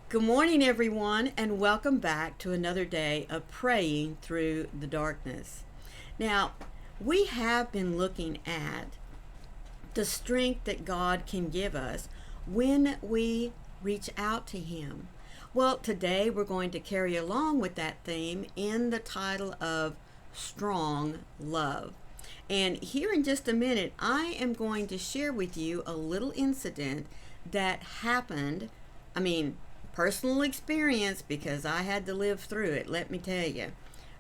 Good morning, everyone, and welcome back to another day of praying through the darkness. Now, we have been looking at the strength that God can give us when we reach out to Him. Well, today we're going to carry along with that theme in the title of Strong Love. And here in just a minute, I am going to share with you a little incident that happened. I mean, personal experience because I had to live through it, let me tell you,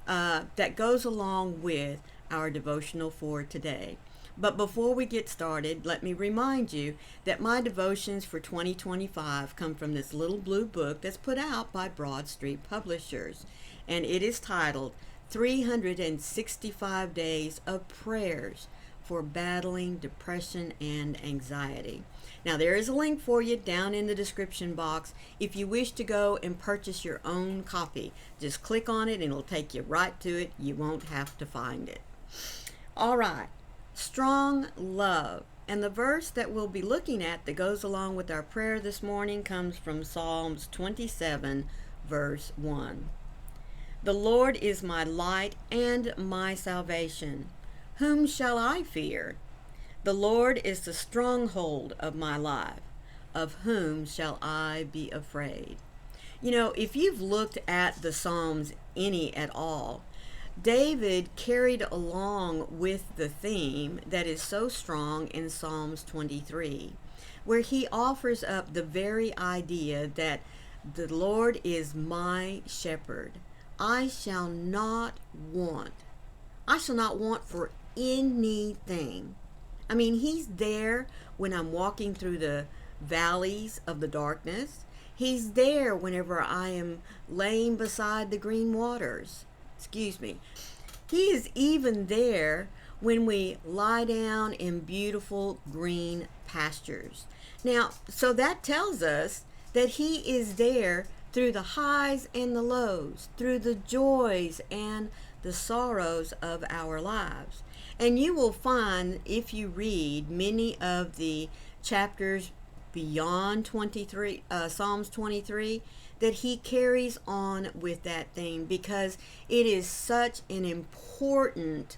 that goes along with our devotional for today. But before we get started, let me remind you that my devotions for 2025 come from this little blue book that's put out by Broad Street Publishers, and it is titled 365 Days of Prayers for Battling Depression and Anxiety. Now, there is a link for you down in the description box if you wish to go and purchase your own copy. Just click on it and it'll take you right to it. You won't have to find it. All right, strong love. And the verse that we'll be looking at that goes along with our prayer this morning comes from Psalms 27, verse 1. The Lord is my light and my salvation. Whom shall I fear? The Lord is the stronghold of my life. Of whom shall I be afraid? You know, if you've looked at the Psalms any at all, David carried along with the theme that is so strong in Psalms 23, where he offers up the very idea that the Lord is my shepherd. I shall not want. I shall not want for anything. I mean, He's there when I'm walking through the valleys of the darkness. He's there whenever I am laying beside the green waters. Excuse me. He is even there when we lie down in beautiful green pastures. Now, so that tells us that He is there through the highs and the lows, through the joys and the sorrows of our lives. And you will find, if you read many of the chapters beyond Psalms 23, that he carries on with that theme because it is such an important,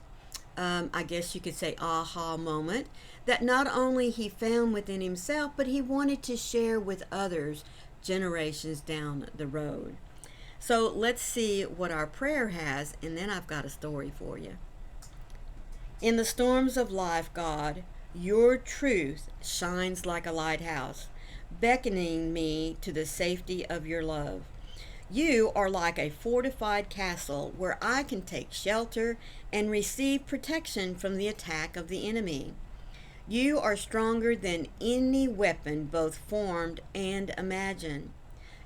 I guess you could say, aha moment that not only he found within himself, but he wanted to share with others generations down the road. So let's see what our prayer has, and then I've got a story for you. In the storms of life, God, your truth shines like a lighthouse, beckoning me to the safety of your love. You are like a fortified castle where I can take shelter and receive protection from the attack of the enemy. You are stronger than any weapon, both formed and imagined.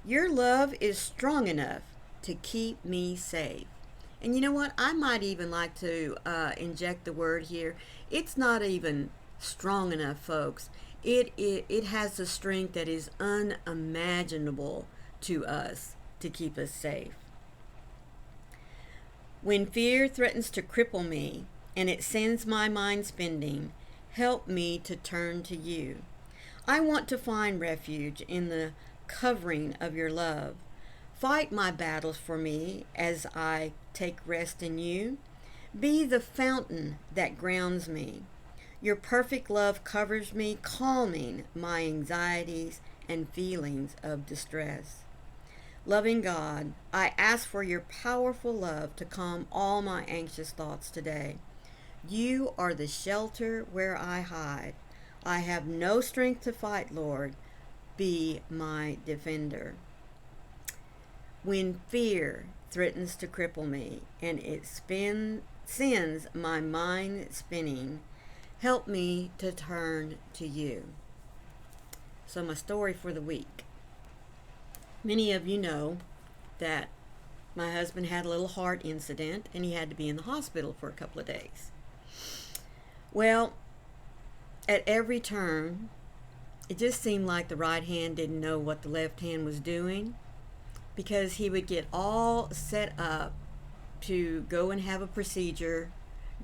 Your love is strong enough to keep me safe. And you know what? I might even like to inject the word here. It's not even strong enough, folks. It has a strength that is unimaginable to us to keep us safe. When fear threatens to cripple me and it sends my mind spinning, help me to turn to you. I want to find refuge in the covering of your love. Fight my battles for me as I take rest in you. Be the fountain that grounds me. Your perfect love covers me, calming my anxieties and feelings of distress. Loving God, I ask for your powerful love to calm all my anxious thoughts today. You are the shelter where I hide. I have no strength to fight, Lord. Be my defender. When fear threatens to cripple me and it sends my mind spinning, help me to turn to you. So my story for the week. Many of you know that my husband had a little heart incident and he had to be in the hospital for a couple of days. Well, at every turn, it just seemed like the right hand didn't know what the left hand was doing, because he would get all set up to go and have a procedure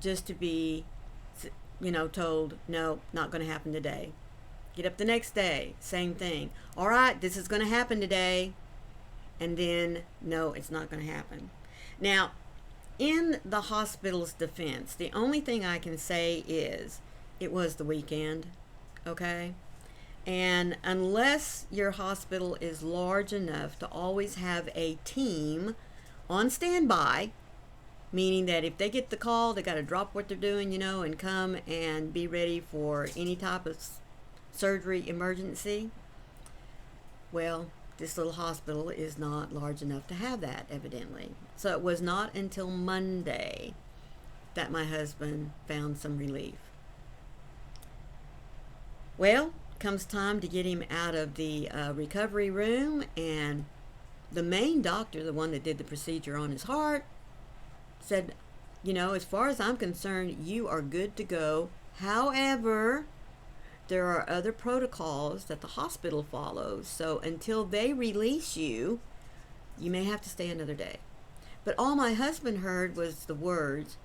just to be, told, no, not going to happen today. Get up the next day, same thing. All right, this is going to happen today. and then, no, it's not going to happen. Now, in the hospital's defense, the only thing I can say is it was the weekend, okay? And unless your hospital is large enough to always have a team on standby, meaning that if they get the call, they got to drop what they're doing, and come and be ready for any type of surgery emergency. Well, this little hospital is not large enough to have that, evidently. So it was not until Monday that my husband found some relief. Well, comes time to get him out of the recovery room, and the main doctor, the one that did the procedure on his heart, said, as far as I'm concerned, you are good to go. However, there are other protocols that the hospital follows, so until they release you, you may have to stay another day. But all my husband heard was the words,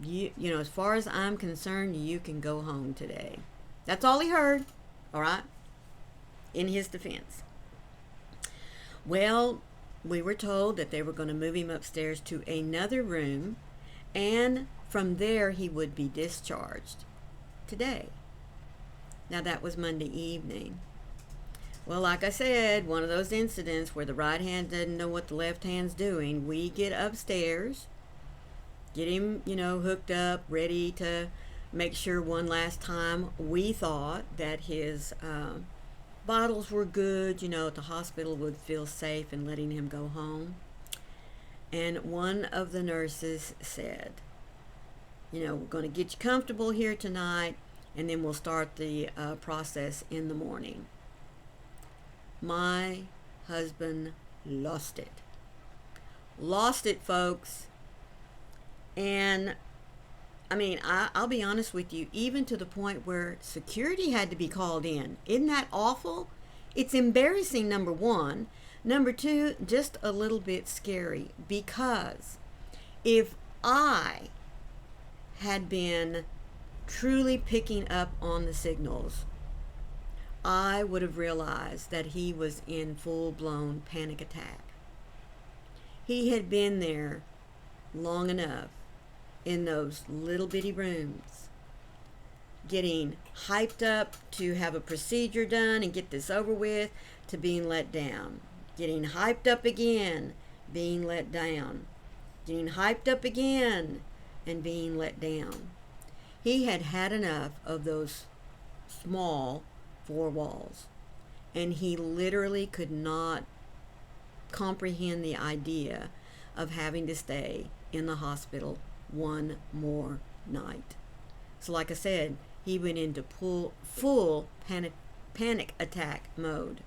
as far as I'm concerned, you can go home today. That's all he heard, all right, in his defense. Well, we were told that they were going to move him upstairs to another room, and from there he would be discharged today. Now, that was Monday evening. Well, like I said, one of those incidents where the right hand doesn't know what the left hand's doing. We get upstairs, get him, hooked up, ready to make sure one last time we thought that his vitals were good, the hospital would feel safe in letting him go home. And one of the nurses said, we're going to get you comfortable here tonight, and then we'll start the process in the morning. My husband lost it. Lost it, folks. And I'll be honest with you, even to the point where security had to be called in. Isn't that awful? It's embarrassing, number one. Number two, just a little bit scary, because if I had been truly picking up on the signals, I would have realized that he was in full-blown panic attack. He had been there long enough in those little bitty rooms, getting hyped up to have a procedure done and get this over with, to being let down, getting hyped up again, being let down, getting hyped up again, and being let down. He had had enough of those small four walls, and he literally could not comprehend the idea of having to stay in the hospital one more night. So like I said, he went into full panic attack mode.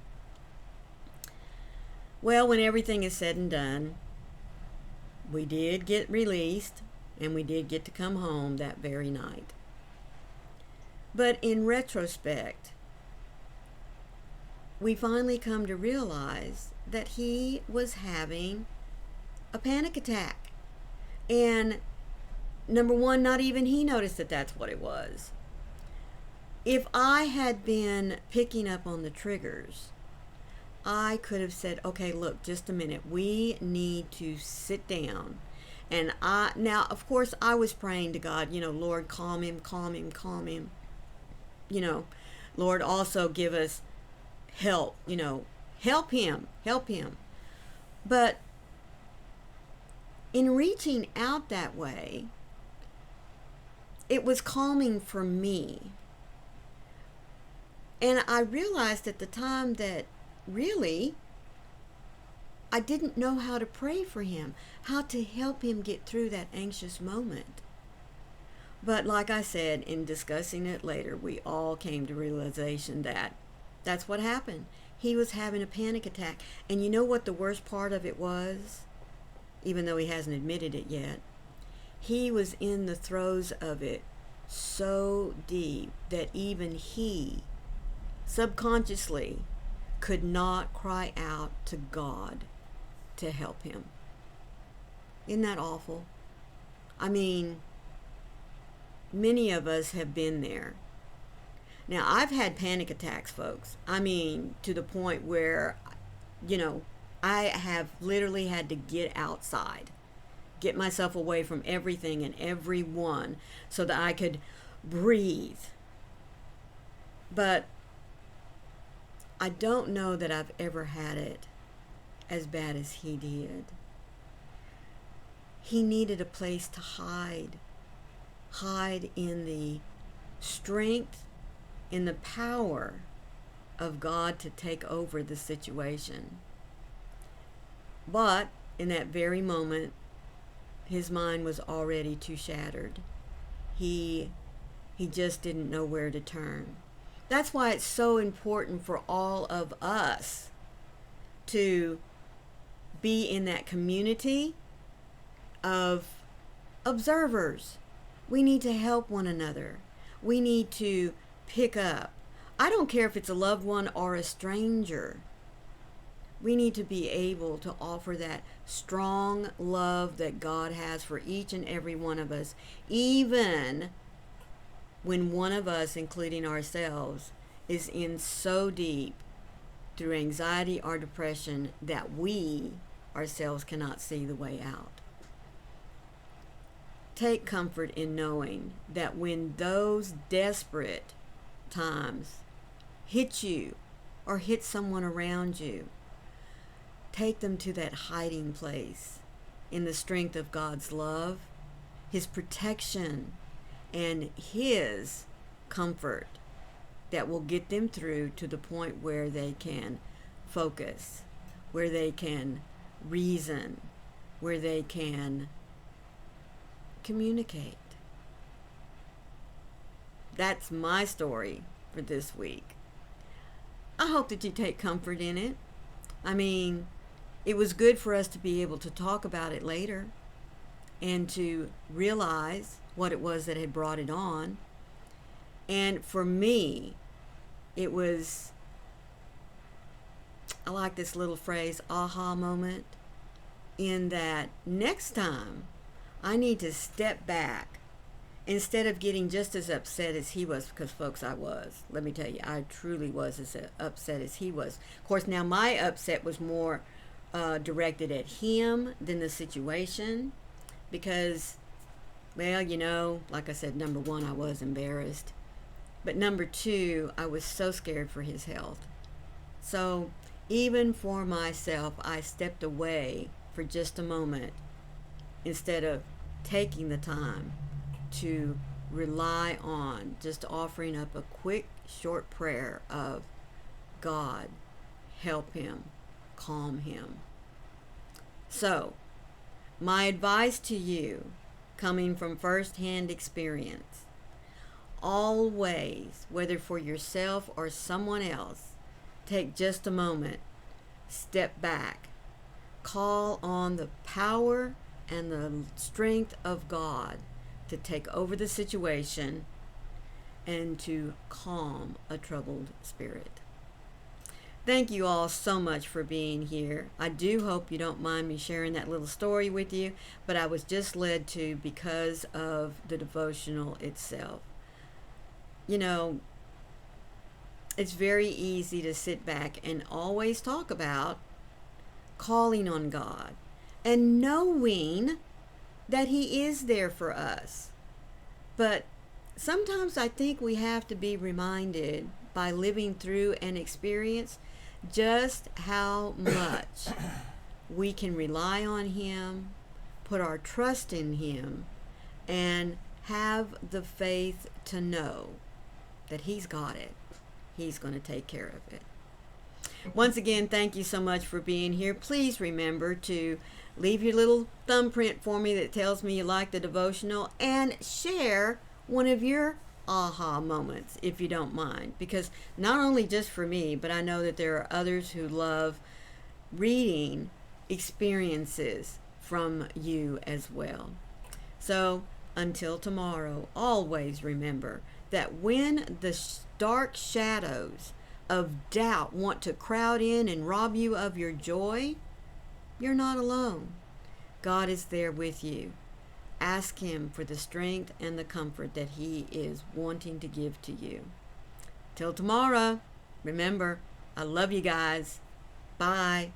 Well, when everything is said and done, we did get released, and we did get to come home that very night. But in retrospect, we finally come to realize that he was having a panic attack. And number one, not even he noticed that that's what it was. If I had been picking up on the triggers, I could have said, okay, look, just a minute. We need to sit down. And now, of course, I was praying to God, Lord, calm him, calm him, calm him. Lord, also give us help, help him. But in reaching out that way, it was calming for me. And I realized at the time that really, I didn't know how to pray for him, how to help him get through that anxious moment. But like I said, in discussing it later, we all came to realization that that's what happened. He was having a panic attack. And you know what the worst part of it was? Even though he hasn't admitted it yet. He was in the throes of it so deep that even he, subconsciously, could not cry out to God to help him. Isn't that awful? Many of us have been there. Now, I've had panic attacks, folks. To the point where, I have literally had to get outside, get myself away from everything and everyone so that I could breathe. But I don't know that I've ever had it as bad as he did. He needed a place to hide in the strength, in the power of God to take over the situation. But in that very moment, his mind was already too shattered. He just didn't know where to turn. That's why it's so important for all of us to be in that community of observers. We need to help one another. We need to pick up. I don't care if it's a loved one or a stranger. We need to be able to offer that strong love that God has for each and every one of us, even when one of us, including ourselves, is in so deep through anxiety or depression that we ourselves cannot see the way out. Take comfort in knowing that when those desperate times hit you or hit someone around you, take them to that hiding place in the strength of God's love, His protection, and His comfort that will get them through to the point where they can focus, where they can reason, where they can communicate. That's my story for this week. I hope that you take comfort in it. I mean, it was good for us to be able to talk about it later and to realize what it was that had brought it on. And for me, it was, I like this little phrase, aha moment, in that next time I need to step back instead of getting just as upset as he was, because folks, I was. Let me tell you, I truly was as upset as he was. Of course, now my upset was more directed at him than the situation, because, well, you know, like I said, number one, I was embarrassed. But number two, I was so scared for his health. So even for myself, I stepped away for just a moment instead of taking the time to rely on just offering up a quick, short prayer of, God, help him, calm him. So, my advice to you, coming from first-hand experience, always, whether for yourself or someone else, take just a moment, step back, call on the power and the strength of God to take over the situation and to calm a troubled spirit. Thank you all so much for being here. I do hope you don't mind me sharing that little story with you, but I was just led to because of the devotional itself. You know, it's very easy to sit back and always talk about calling on God and knowing that He is there for us. But sometimes I think we have to be reminded by living through an experience just how much we can rely on Him, put our trust in Him, and have the faith to know that He's got it. He's going to take care of it. Once again, thank you so much for being here. Please remember to leave your little thumbprint for me that tells me you like the devotional, and share one of your aha moments if you don't mind, because not only just for me, but I know that there are others who love reading experiences from you as well. So until tomorrow, always remember that when the dark shadows of doubt want to crowd in and rob you of your joy, you're not alone. God is there with you. Ask Him for the strength and the comfort that He is wanting to give to you. Till tomorrow, remember, I love you guys. Bye.